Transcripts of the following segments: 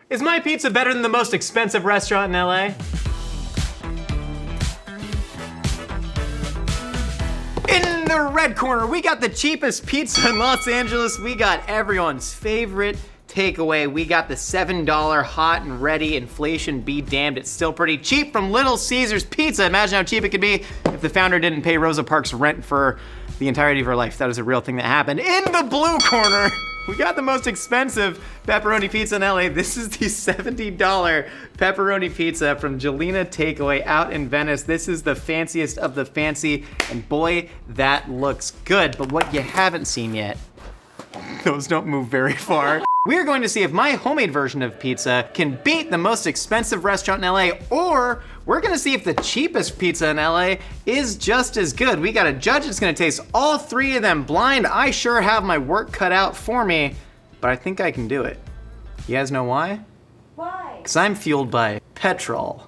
Is my pizza better than the most expensive restaurant in LA? In the red corner, we got the cheapest pizza in Los Angeles. We got everyone's favorite takeaway. We got the $7 hot and ready inflation be damned. It's still pretty cheap from Little Caesars Pizza. Imagine how cheap it could be if the founder didn't pay Rosa Parks rent for the entirety of her life. That is a real thing that happened. In the blue corner, we got the most expensive pepperoni pizza in LA. This is the $70 pepperoni pizza from Jelena Takeaway out in Venice. This is the fanciest of the fancy, and boy, that looks good. But what you haven't seen yet, those don't move very far. We're going to see if my homemade version of pizza can beat the most expensive restaurant in LA, or we're gonna see if the cheapest pizza in LA is just as good. We got a judge that's gonna taste all three of them blind. I sure have my work cut out for me, but I think I can do it. You guys know why? Why? Because I'm fueled by Petrol.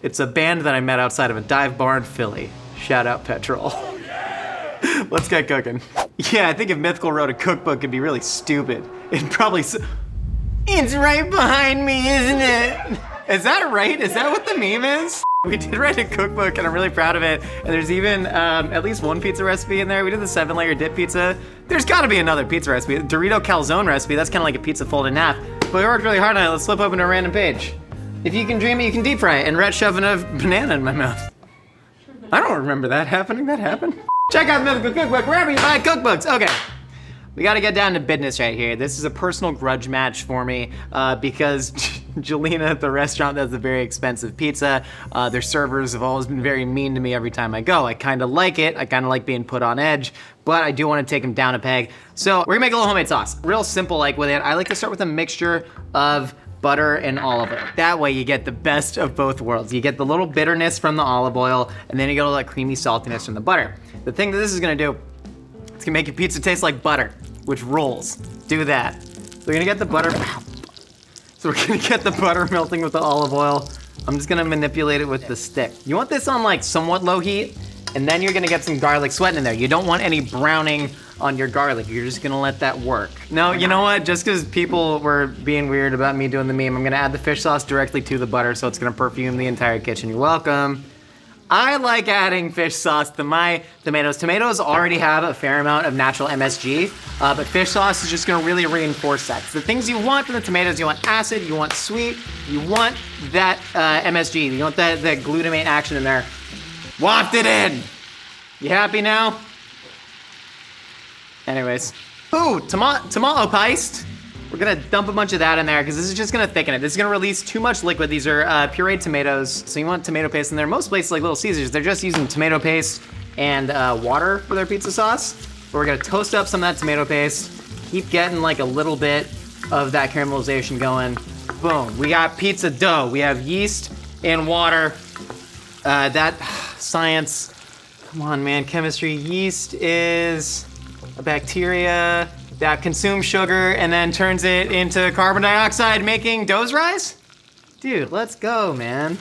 It's a band that I met outside of a dive bar in Philly. Shout out Petrol. Let's get cooking. Yeah, I think if Mythical wrote a cookbook, it'd be really stupid. It'd probably it's right behind me, isn't it? Is that right? Is that what the meme is? We did write a cookbook and I'm really proud of it. And there's even at least one pizza recipe in there. We did the 7-layer dip pizza. There's gotta be another pizza recipe. Dorito calzone recipe, that's kinda like a pizza folded in half. But we worked really hard on it. Let's flip open a random page. If you can dream it, you can deep fry it. And Rhett shoving a banana in my mouth. I don't remember that happening. That happened. Check out the Mythical Cookbook wherever you buy cookbooks. Okay, we gotta get down to business right here. This is a personal grudge match for me because Jelena at the restaurant does a very expensive pizza. Their servers have always been very mean to me every time I go. I kinda like it. I kinda like being put on edge, but I do wanna take them down a peg. So we're gonna make a little homemade sauce. Real simple like with it. I like to start with a mixture of butter and olive oil. That way you get the best of both worlds. You get the little bitterness from the olive oil, and then you get all that creamy saltiness from the butter. The thing that this is gonna do, it's gonna make your pizza taste like butter, which rolls. Do that. So we're gonna get the butter, so we're gonna get the butter melting with the olive oil. I'm just gonna manipulate it with the stick. You want this on like somewhat low heat, and then you're gonna get some garlic sweating in there. You don't want any browning on your garlic. You're just gonna let that work. No, you know what? Just because people were being weird about me doing the meme, I'm gonna add the fish sauce directly to the butter so it's gonna perfume the entire kitchen. You're welcome. I like adding fish sauce to my tomatoes. Tomatoes already have a fair amount of natural MSG, but fish sauce is just gonna really reinforce that. So the things you want from the tomatoes, you want acid, you want sweet, you want that MSG, you want that glutamate action in there. Waft it in. You happy now? Anyways. Ooh, tomato paste. We're gonna dump a bunch of that in there because this is just gonna thicken it. This is gonna release too much liquid. These are pureed tomatoes, so you want tomato paste in there. Most places like Little Caesars, they're just using tomato paste and water for their pizza sauce. But we're gonna toast up some of that tomato paste, keep getting like a little bit of that caramelization going. Boom, we got pizza dough. We have yeast and water. That science, come on man, chemistry. Yeast is a bacteria that consumes sugar and then turns it into carbon dioxide, making doughs rise? Dude, let's go, man.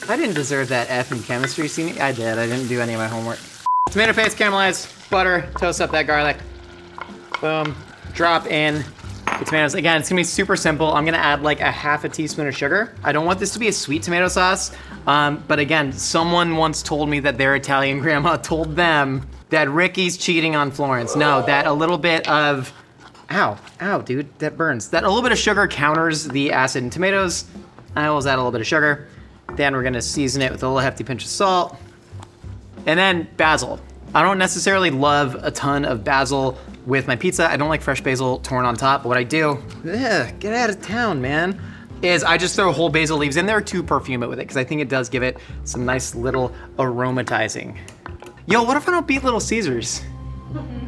I didn't deserve that F in chemistry. See, I did. I didn't do any of my homework. Tomato paste, caramelized, butter, toast up that garlic. Boom, drop in the tomatoes. Again, it's gonna be super simple. I'm gonna add like a half a teaspoon of sugar. I don't want this to be a sweet tomato sauce, but again, someone once told me that their Italian grandma told them that Ricky's cheating on Florence. No, that a little bit of, ow, dude, that burns. That a little bit of sugar counters the acid in tomatoes. I always add a little bit of sugar. Then we're gonna season it with a little hefty pinch of salt. And then basil. I don't necessarily love a ton of basil with my pizza. I don't like fresh basil torn on top, but what I do, get out of town, man, is I just throw whole basil leaves in there to perfume it with it, because I think it does give it some nice little aromatizing. Yo, what if I don't beat Little Caesars?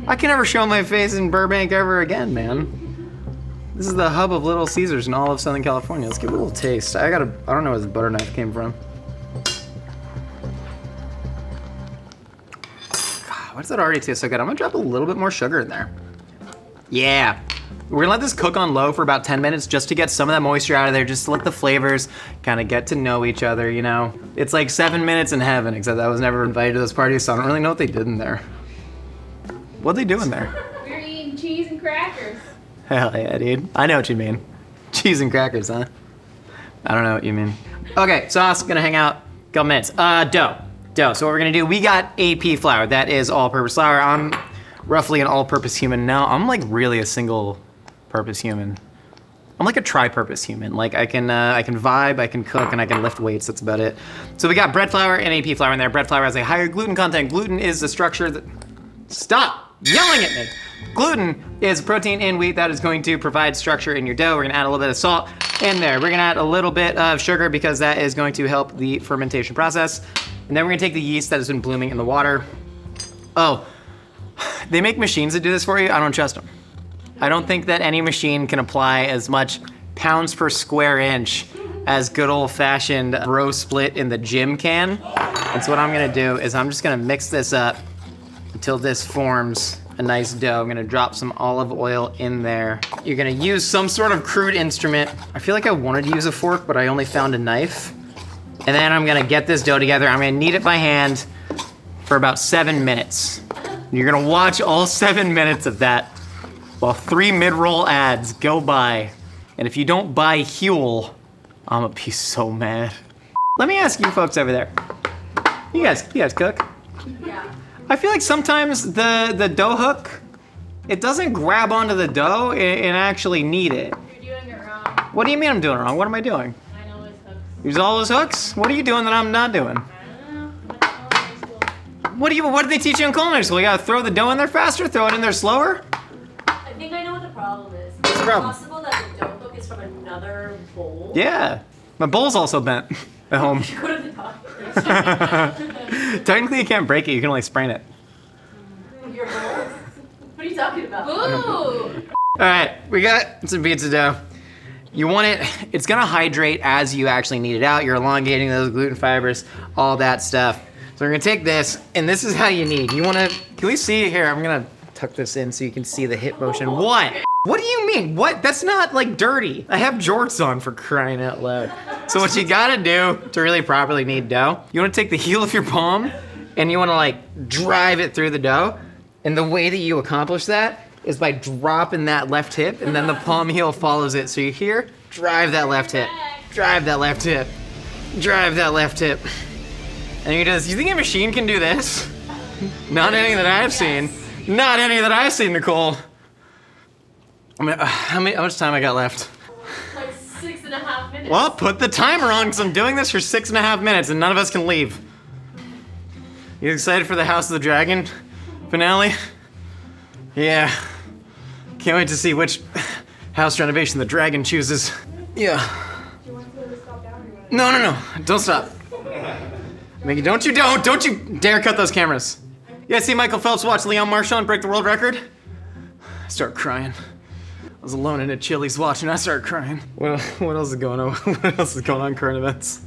I can never show my face in Burbank ever again, man. This is the hub of Little Caesars in all of Southern California. Let's give it a little taste. I don't know where the butter knife came from. God, why does that already taste so good? I'm gonna drop a little bit more sugar in there. Yeah. We're gonna let this cook on low for about 10 minutes just to get some of that moisture out of there, just to let the flavors kind of get to know each other, you know? It's like 7 minutes in heaven, except I was never invited to those parties, so I don't really know what they did in there. What'd they do in there? We were eating cheese and crackers. Hell yeah, dude. I know what you mean. Cheese and crackers, huh? I don't know what you mean. Okay, sauce, gonna hang out, couple minutes. Dough. So what we're gonna do, we got AP flour. That is all-purpose flour. I'm roughly an all-purpose human now. I'm like really a single-purpose human. I'm like a tri-purpose human. Like I can vibe, I can cook, and I can lift weights, that's about it. So we got bread flour and AP flour in there. Bread flour has a higher gluten content. Gluten is the structure that, stop yelling at me. Gluten is protein in wheat that is going to provide structure in your dough. We're gonna add a little bit of salt in there. We're gonna add a little bit of sugar because that is going to help the fermentation process. And then we're gonna take the yeast that has been blooming in the water. Oh, they make machines that do this for you. I don't trust them. I don't think that any machine can apply as much pounds per square inch as good old fashioned bro split in the gym can. And so what I'm gonna do is I'm just gonna mix this up until this forms a nice dough. I'm gonna drop some olive oil in there. You're gonna use some sort of crude instrument. I feel like I wanted to use a fork, but I only found a knife. And then I'm gonna get this dough together. I'm gonna knead it by hand for about 7 minutes. You're gonna watch all 7 minutes of that while 3 mid-roll ads go by. And if you don't buy Huel, I'm gonna be so mad. Let me ask you folks over there. You guys cook? Yeah. I feel like sometimes the dough hook, it doesn't grab onto the dough and actually knead it. You're doing it wrong. What do you mean I'm doing it wrong? What am I doing? I know his hooks. Use all those hooks? What are you doing that I'm not doing? I don't know. Went to culinary school. What did they teach you in culinary school? You gotta throw the dough in there faster, throw it in there slower? I think I know what the problem is. What's the problem? Is it possible that the dough hook is from another bowl? Yeah. My bowl's also bent at home. You go to the doctor. Technically you can't break it, you can only sprain it. Your bowl? What are you talking about? Ooh! All right, we got some pizza dough. You want it, it's gonna hydrate as you actually knead it out. You're elongating those gluten fibers, all that stuff. So we're gonna take this, and this is how you knead. You wanna, can we see it here? I'm gonna tuck this in so you can see the hip motion. What? What do you mean? What? That's not like dirty. I have jorts on, for crying out loud. So what you gotta do to really properly knead dough, you wanna take the heel of your palm and you wanna like drive it through the dough. And the way that you accomplish that is by dropping that left hip and then the palm heel follows it. So you hear, drive that left hip, drive that left hip, drive that left hip. And you do this. You think a machine can do this? Not any that I've seen. Not any that I've seen, Nicole. I mean, how much time I got left? Like 6.5 minutes. Well, put the timer on because I'm doing this for 6.5 minutes and none of us can leave. You excited for the House of the Dragon finale? Yeah. Can't wait to see which house renovation the dragon chooses. Yeah. Do you want to stop down or you want No. Don't stop. Mickey, don't you dare cut those cameras. You guys see Michael Phelps watch Leon Marchand break the world record? I start crying. I was alone in a Chili's watching, I started crying. What else is going on? What else is going on in current events?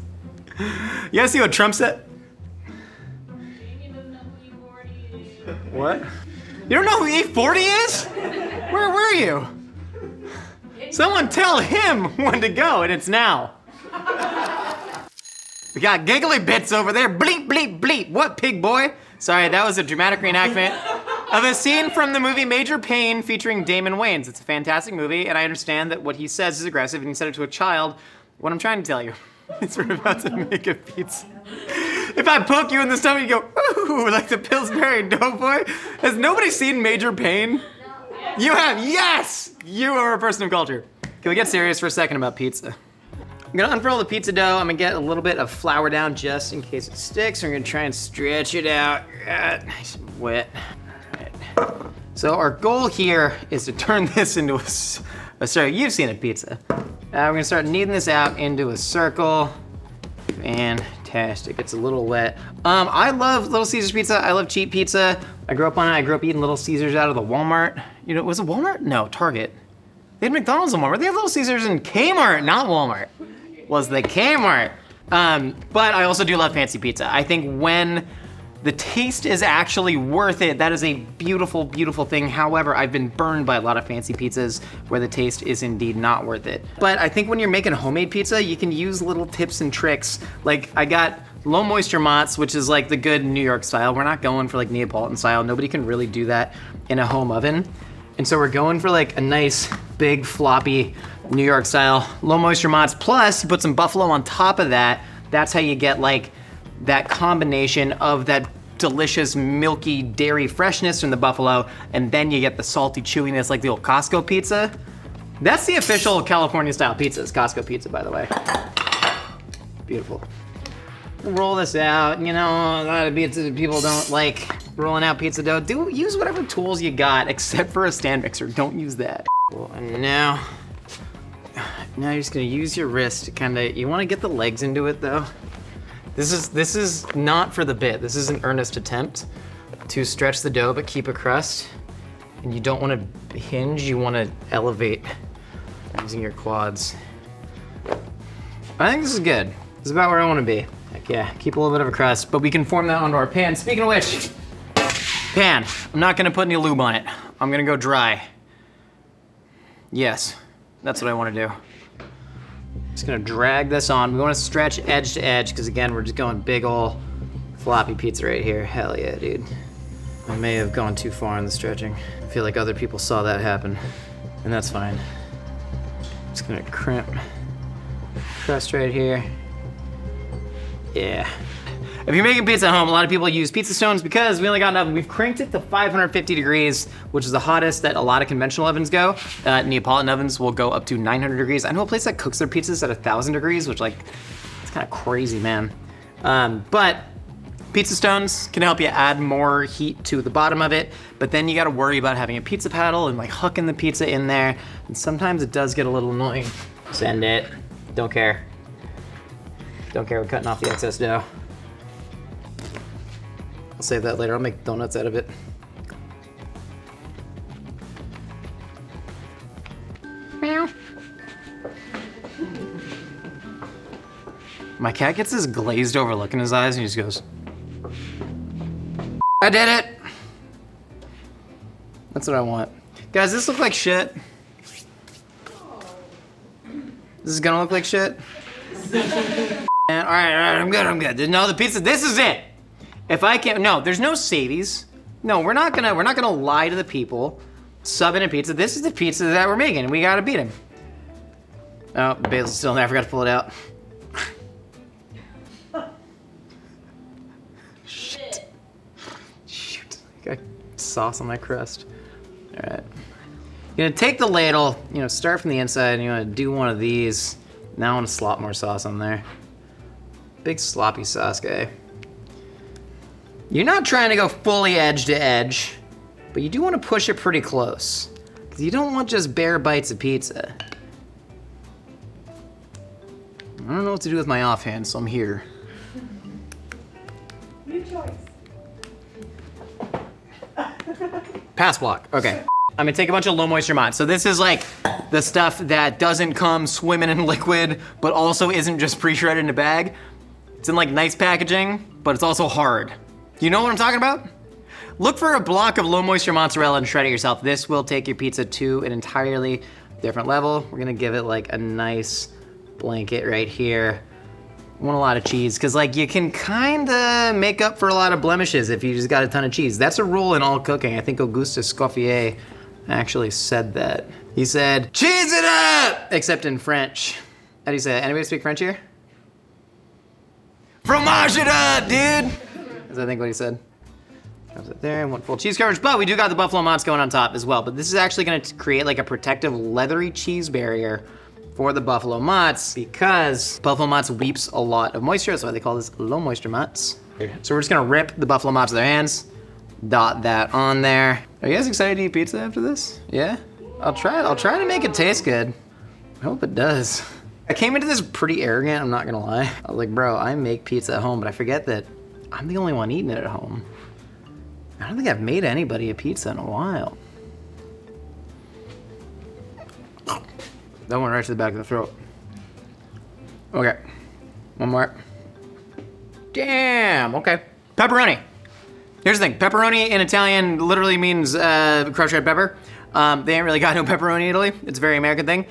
You guys see what Trump said? Jamie doesn't know who E40 is. What? You don't know who E40 is? Where were you? Someone tell him when to go, and it's now. We got giggly bits over there. Bleep, bleep, bleep. What, pig boy? Sorry, that was a dramatic reenactment of a scene from the movie Major Payne featuring Damon Wayans. It's a fantastic movie, and I understand that what he says is aggressive, and he said it to a child. What I'm trying to tell you is we're about to make a pizza. If I poke you in the stomach, you go, ooh, like the Pillsbury Doughboy. Has nobody seen Major Payne? You have, yes! You are a person of culture. Can we get serious for a second about pizza? I'm gonna unfurl the pizza dough. I'm gonna get a little bit of flour down just in case it sticks. We're gonna try and stretch it out. Nice and wet. All right. So our goal here is to turn this into a sorry, you've seen a pizza. We're gonna start kneading this out into a circle. Fantastic, it's a little wet. I love Little Caesars pizza. I love cheap pizza. I grew up on it. I grew up eating Little Caesars out of the Walmart. You know, was it Walmart? No, Target. They had McDonald's in Walmart. They had Little Caesars in Kmart, not Walmart. Was the Kmart. But I also do love fancy pizza. I think when the taste is actually worth it, that is a beautiful, beautiful thing. However, I've been burned by a lot of fancy pizzas where the taste is indeed not worth it. But I think when you're making homemade pizza, you can use little tips and tricks. Like I got low moisture mozz, which is like the good New York style. We're not going for like Neapolitan style. Nobody can really do that in a home oven. And so we're going for like a nice, big, floppy New York style, low moisture mozz, plus you put some buffalo on top of that. That's how you get like that combination of that delicious milky dairy freshness from the buffalo, and then you get the salty chewiness like the old Costco pizza. That's the official California style pizza, is Costco pizza, by the way. Beautiful. Roll this out. You know, a lot of pizza people don't like rolling out pizza dough. Use whatever tools you got, except for a stand mixer. Don't use that. Cool. And now you're just gonna use your wrist to kinda, you wanna get the legs into it though. This is not for the bit. This is an earnest attempt to stretch the dough but keep a crust. And you don't wanna hinge, you wanna elevate using your quads. I think this is good. This is about where I wanna be. Heck yeah, keep a little bit of a crust, but we can form that onto our pan. Speaking of which, pan, I'm not gonna put any lube on it. I'm gonna go dry. Yes, that's what I wanna do. Just gonna drag this on. We wanna stretch edge to edge, because again, we're just going big ol' floppy pizza right here. Hell yeah, dude. I may have gone too far in the stretching. I feel like other people saw that happen, and that's fine. Just gonna crimp, crust right here. Yeah. If you're making pizza at home, a lot of people use pizza stones because we only got an oven. We've cranked it to 550 degrees, which is the hottest that a lot of conventional ovens go. Neapolitan ovens will go up to 900 degrees. I know a place that cooks their pizzas at 1,000 degrees, which like, it's kind of crazy, man. But pizza stones can help you add more heat to the bottom of it, but then you gotta worry about having a pizza paddle and like hooking the pizza in there, and sometimes it does get a little annoying. Send it, don't care. Don't care, we're cutting off the excess dough. I'll save that later, I'll make donuts out of it. Meow. My cat gets this glazed over look in his eyes and he just goes, I did it! That's what I want. Guys, this look like shit? This is gonna look like shit? All right, I'm good. No, the pizza, this is it. If I can't, no, there's no savies. No, we're not gonna lie to the people. Sub in a pizza. This is the pizza that we're making, and we gotta beat him. Oh, basil's still there, I forgot to pull it out. Shit. Got sauce on my crust. All right. You're gonna take the ladle, you know, start from the inside, and you wanna do one of these. Now I wanna slop more sauce on there. Big sloppy sauce guy. You're not trying to go fully edge to edge, but you do want to push it pretty close, because you don't want just bare bites of pizza. I don't know what to do with my offhand, so I'm here. New choice. Pass block, okay. I'm gonna take a bunch of low moisture mozz. So this is like the stuff that doesn't come swimming in liquid, but also isn't just pre-shredded in a bag. It's in like nice packaging, but it's also hard. You know what I'm talking about? Look for a block of low moisture mozzarella and shred it yourself. This will take your pizza to an entirely different level. We're gonna give it like a nice blanket right here. I want a lot of cheese, because like you can kinda make up for a lot of blemishes if you just got a ton of cheese. That's a rule in all cooking. I think Auguste Escoffier actually said that. He said, cheese it up! Except in French. How do you say that? Anybody speak French here? Fromage it up, dude! Is that I think what he said. Comes it there, one full cheese coverage, but we do got the buffalo mozz going on top as well. But this is actually gonna create like a protective leathery cheese barrier for the buffalo mozz, because buffalo mozz weeps a lot of moisture. That's why they call this low moisture mozz. So we're just gonna rip the buffalo mozz with our hands, dot that on there. Are you guys excited to eat pizza after this? Yeah? I'll try to make it taste good. I hope it does. I came into this pretty arrogant, I'm not gonna lie. I was like, bro, I make pizza at home, but I forget that I'm the only one eating it at home. I don't think I've made anybody a pizza in a while. That went right to the back of the throat. Okay, one more. Damn, okay. Pepperoni. Here's the thing, pepperoni in Italian literally means crushed red pepper. They ain't really got no pepperoni in Italy. It's a very American thing.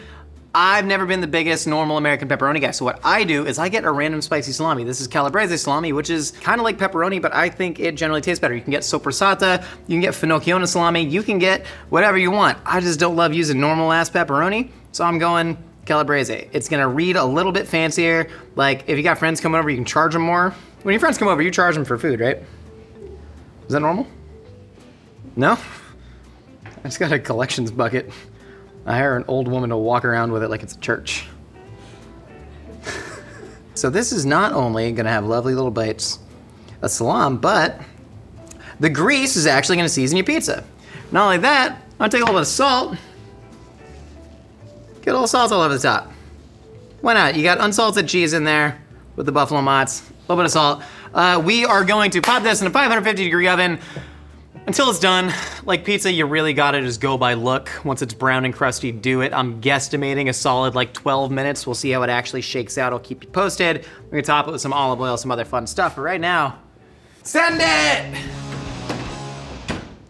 I've never been the biggest normal American pepperoni guy, so what I do is I get a random spicy salami. This is calabrese salami, which is kind of like pepperoni, but I think it generally tastes better. You can get soppressata, you can get finocchione salami, you can get whatever you want. I just don't love using normal ass pepperoni, so I'm going Calabrese. It's gonna read a little bit fancier. Like, if you got friends coming over, you can charge them more. When your friends come over, you charge them for food, right? Is that normal? No? I just got a collections bucket. I hire an old woman to walk around with it like it's a church. So this is not only gonna have lovely little bites of salam, but the grease is actually gonna season your pizza. Not only that, I'm gonna take a little bit of salt. Get a little salt all over the top. Why not? You got unsalted cheese in there with the buffalo mozz, a little bit of salt. We are going to pop this in a 550-degree oven until it's done. Like pizza, you really gotta just go by look. Once it's brown and crusty, do it. I'm guesstimating a solid like 12 minutes. We'll see how it actually shakes out. I'll keep you posted. We're gonna top it with some olive oil, some other fun stuff. But right now, send it!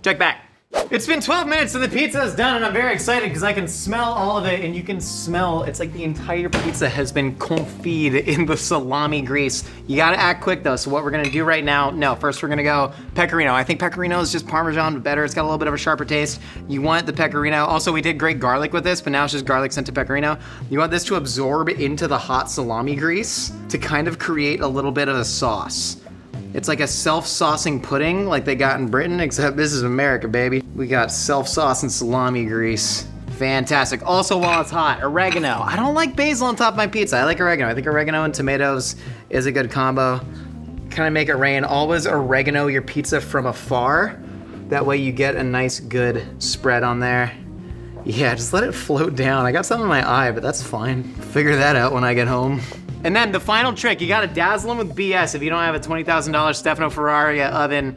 Check back. It's been 12 minutes and the pizza is done, and I'm very excited because I can smell all of it, and you can smell, it's like the entire pizza has been confit in the salami grease. You gotta act quick though, so what we're gonna do right now, no, first we're gonna go pecorino. I think pecorino is just Parmesan, but better. It's got a little bit of a sharper taste. You want the pecorino. Also, we did grate garlic with this, but now it's just garlic sent to pecorino. You want this to absorb into the hot salami grease to kind of create a little bit of a sauce. It's like a self-saucing pudding like they got in Britain, except this is America, baby. We got self-sauce and salami grease. Fantastic. Also, while it's hot, oregano. I don't like basil on top of my pizza. I like oregano. I think oregano and tomatoes is a good combo. Kind of make it rain. Always oregano your pizza from afar. That way you get a nice, good spread on there. Yeah, just let it float down. I got some in my eye, but that's fine. Figure that out when I get home. And then the final trick, you gotta dazzle them with BS if you don't have a $20,000 Stefano Ferraria oven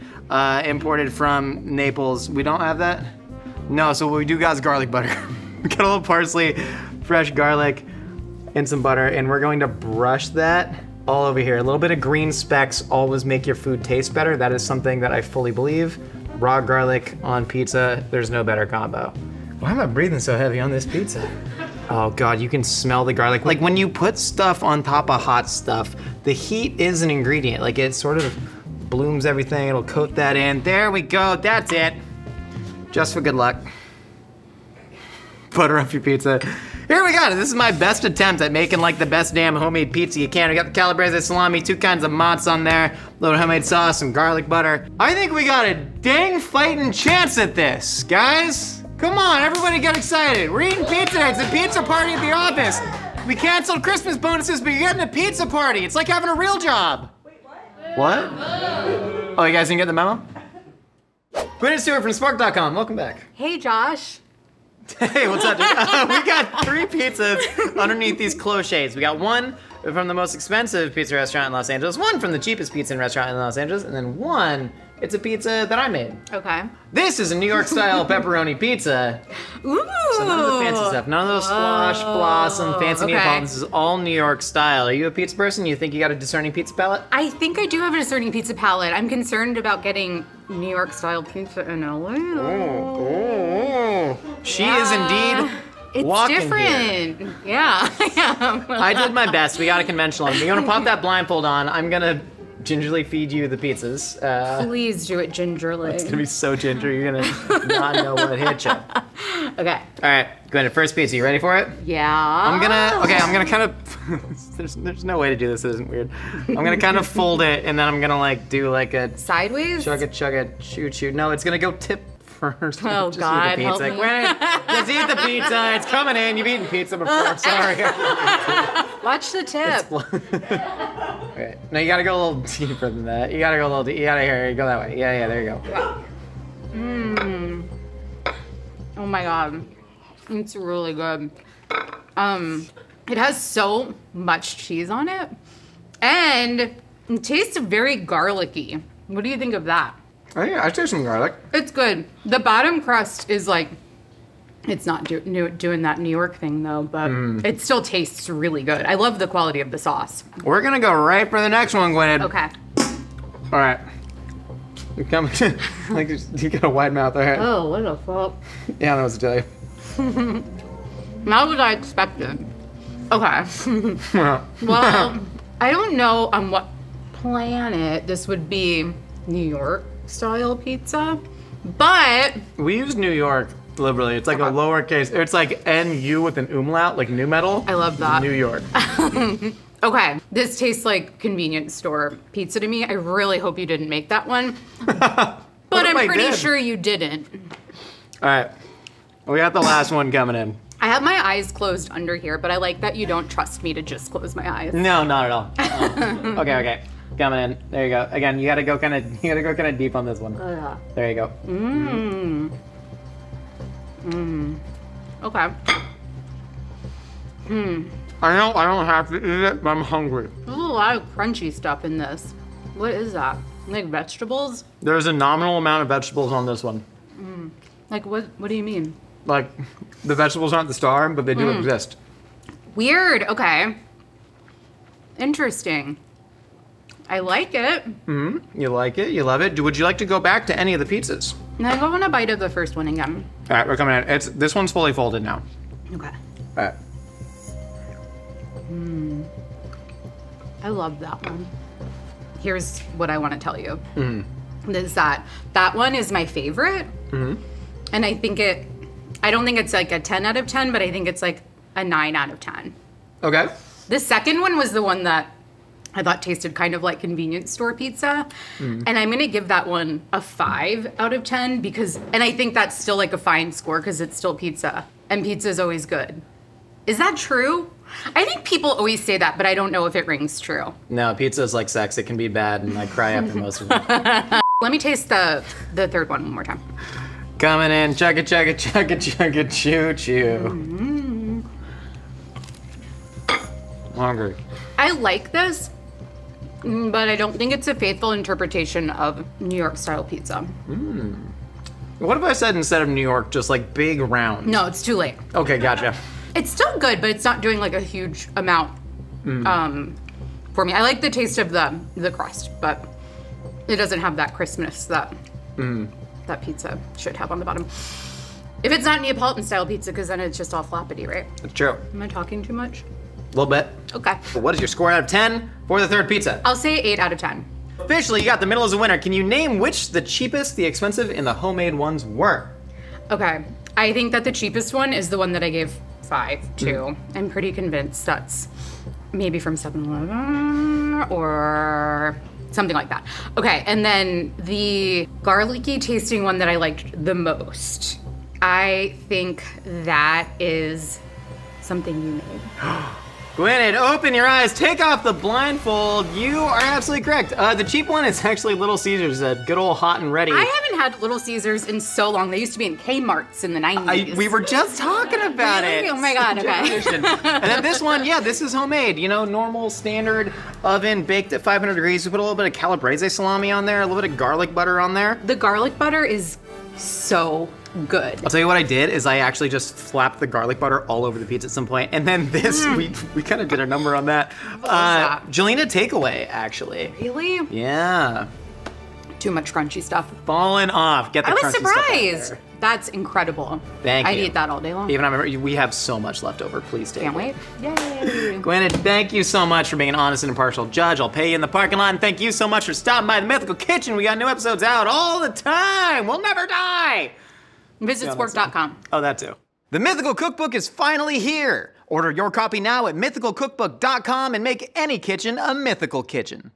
imported from Naples. We don't have that? No, so what we do got is garlic butter. We got a little parsley, fresh garlic, and some butter, and we're going to brush that all over here. A little bit of green specks always make your food taste better. That is something that I fully believe. Raw garlic on pizza, there's no better combo. Why am I breathing so heavy on this pizza? Oh God, you can smell the garlic. Like when you put stuff on top of hot stuff, the heat is an ingredient. Like it sort of blooms everything, it'll coat that in. There we go, that's it. Just for good luck. Butter up your pizza. Here we go, this is my best attempt at making like the best damn homemade pizza you can. We got the calabrese salami, 2 kinds of mozz on there, a little homemade sauce, some garlic butter. I think we got a dang fighting chance at this, guys. Come on, everybody get excited. We're eating pizza, it's a pizza party at the office. We canceled Christmas bonuses, but you're getting a pizza party. It's like having a real job. Wait, what? What? Oh, you guys didn't get the memo? Gwyneth Stewart from Spark.com, welcome back. Hey, Josh. Hey, what's up, dude? We got 3 pizzas underneath these close shades. We got one from the most expensive pizza restaurant in Los Angeles, one from the cheapest pizza restaurant in Los Angeles, and then one, it's a pizza that I made. Okay. This is a New York style pepperoni pizza. Ooh. So none of the fancy stuff, none of those squash, blossom, fancy Neapolitan. This is all New York style. Are you a pizza person? You think you got a discerning pizza palate? I think I do have a discerning pizza palate. I'm concerned about getting New York style pizza in LA. She is indeed It's walking different. here. Yeah, I am. I did my best. We got a conventional one. You're gonna pop that blindfold on. I'm gonna gingerly feed you the pizzas. Please do it gingerly. It's gonna be so ginger, you're gonna not know what hit you. Okay. All right, go ahead. First pizza, you ready for it? Yeah. I'm gonna kind of, there's no way to do this that isn't weird. I'm gonna kind of fold it, and then I'm gonna like do like a Sideways? chug it, shoot. No, it's gonna go tip first. Oh, Just God, eat the help pizza. me. Gwyneth, just eat the pizza. It's coming in. You've eaten pizza before. Sorry. Watch the tip. Okay. No, you gotta go a little deeper than that. You gotta go a little deeper. You gotta go that way. Yeah, there you go. Mmm. Oh my God. It's really good. It has so much cheese on it, and it tastes very garlicky. What do you think of that? I taste some garlic. It's good. The bottom crust is like, it's not doing that New York thing though, but it still tastes really good. I love the quality of the sauce. We're gonna go right for the next one, Gwyneth. Okay. All right. You come, like you got a wide mouth there. Oh, what the fuck? Yeah, I don't know what to tell you. Not what I expected. Okay. Well, I don't know on what planet this would be New York style pizza, but We use New York Literally, it's like a lowercase. It's like NU with an umlaut, like new metal. I love that. New York. Okay, this tastes like convenience store pizza to me. I really hope you didn't make that one. But I'm pretty sure you didn't. All right, we got the last one coming in. I have my eyes closed under here, but I like that you don't trust me to just close my eyes. No, not at all. Okay. Coming in. There you go. Again, you gotta go kind of deep on this one. Yeah. There you go. Okay. I don't have to eat it, but I'm hungry. There's a lot of crunchy stuff in this. What is that? Like vegetables? There's a nominal amount of vegetables on this one. Like what do you mean? Like, the vegetables aren't the star, but they do exist. Weird. Okay. Interesting. I like it. You like it? You love it? Would you like to go back to any of the pizzas? And I go on a bite of the first one again. All right, we're coming in. This one's fully folded now. Okay. All right. I love that one. Here's what I want to tell you. Is that one is my favorite. And I don't think it's like a 10 out of 10, but I think it's like a 9 out of 10. Okay. The second one was the one that I thought tasted kind of like convenience store pizza. And I'm gonna give that one a 5 out of 10 and I think that's still like a fine score because it's still pizza. And pizza is always good. Is that true? I think people always say that, but I don't know if it rings true. No, pizza is like sex. It can be bad, and I cry after most of it. Let me taste the third one more time. Coming in, chugga chugga chugga chugga choo choo. Hungry. I like this, but I don't think it's a faithful interpretation of New York style pizza. What if I said instead of New York, just like big round? No, it's too late. Okay, gotcha. It's still good, but it's not doing like a huge amount for me. I like the taste of the crust, but it doesn't have that crispness that that pizza should have on the bottom. If it's not Neapolitan style pizza, because then it's just all flappity, right? That's true. Am I talking too much? A little bit. Okay. But what is your score out of 10 for the third pizza? I'll say 8 out of 10. Officially, you got the middle as a winner. Can you name which the cheapest, the expensive, and the homemade ones were? Okay. I think that the cheapest one is the one that I gave 5 to. I'm pretty convinced that's maybe from 7-Eleven or something like that. Okay, and then the garlicky tasting one that I liked the most, I think that is something you made. Gwyneth, open your eyes, take off the blindfold. You are absolutely correct. The cheap one is actually Little Caesars, good old hot and ready. I haven't had Little Caesars in so long. They used to be in Kmart's in the 90s. We were just talking about it. Oh my God, okay. And then this one, yeah, this is homemade. You know, normal, standard oven, baked at 500 degrees. We put a little bit of calabrese salami on there, a little bit of garlic butter on there. The garlic butter is so good. I'll tell you what I did is I actually just flapped the garlic butter all over the pizza at some point, and then this, we kind of did a number on that. Jelena takeaway, actually. Really? Yeah. Too much crunchy stuff. Falling off. Get the I was crunchy stuff out surprised. there. That's incredible. Thank you. I'd eat that all day long. Even I remember, we have so much left over. Please take Can't it. wait. Yay. Gwyneth, thank you so much for being an honest and impartial judge. I'll pay you in the parking lot, and thank you so much for stopping by the Mythical Kitchen. We got new episodes out all the time. We'll never die. Visit spork.com. Oh, that too. The Mythical Cookbook is finally here. Order your copy now at mythicalcookbook.com and make any kitchen a mythical kitchen.